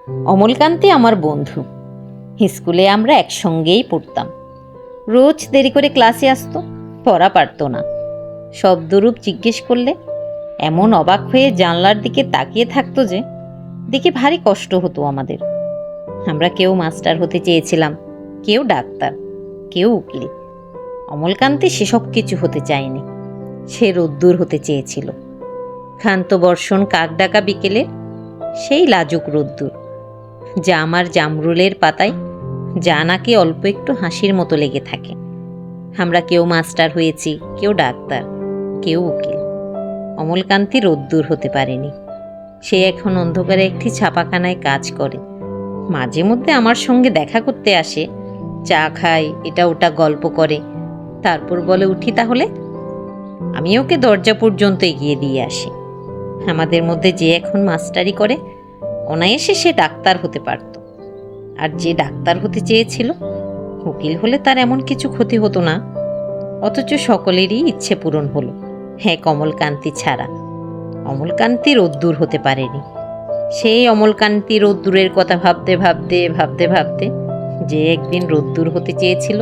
অমলকান্তি আমার বন্ধু। স্কুলে আমরা একসঙ্গেই পড়তাম। রোজ দেরি করে ক্লাসে আসতো, পড়া পারতো না। শব্দরূপ জিজ্ঞেস করলে এমন অবাক হয়ে জানলার দিকে তাকিয়ে থাকতো যে দেখে ভারী কষ্ট হতো আমাদের। আমরা কেউ মাস্টার হতে চেয়েছিলাম, কেউ ডাক্তার, কেউ উকিল। অমলকান্তি সেসব কিছু হতে চায়নি। সে রোদ্দুর হতে চেয়েছিল। ক্ষান্ত বর্ষণ কাক ডাকা বিকেলে সেই লাজুক রোদ্দুর, যা আমার জামরুলের পাতায় জানাকে অল্প একটু হাসির মতো লেগে থাকে। আমরা কেউ মাস্টার হয়েছি, কেউ ডাক্তার, কেউ উকিল। অমলকান্তি রোদ্দুর হতে পারেনি। সে এখন অন্ধকারে একটি ছাপাখানায় কাজ করে। মাঝে মধ্যে আমার সঙ্গে দেখা করতে আসে, চা খায়, এটা ওটা গল্প করে, তারপর বলে উঠি তাহলে। আমি ওকে দরজা পর্যন্ত এগিয়ে দিয়ে আসি। আমাদের মধ্যে যে এখন মাস্টারি করে, অনায়াসে সে ডাক্তার হতে পারত। আর যে ডাক্তার হতে চেয়েছিল, উকিল হলে তার এমন কিছু ক্ষতি হতো না। অথচ সকলেরই ইচ্ছে পূরণ হলো, হ্যাঁ কমলকান্তি ছাড়া। অমলকান্তি রোদ্দুর হতে পারেনি। সেই অমলকান্তি রোদ্দুরের কথা ভাবতে ভাবতে ভাবতে ভাবতে যে একদিন রোদ্দুর হতে চেয়েছিল,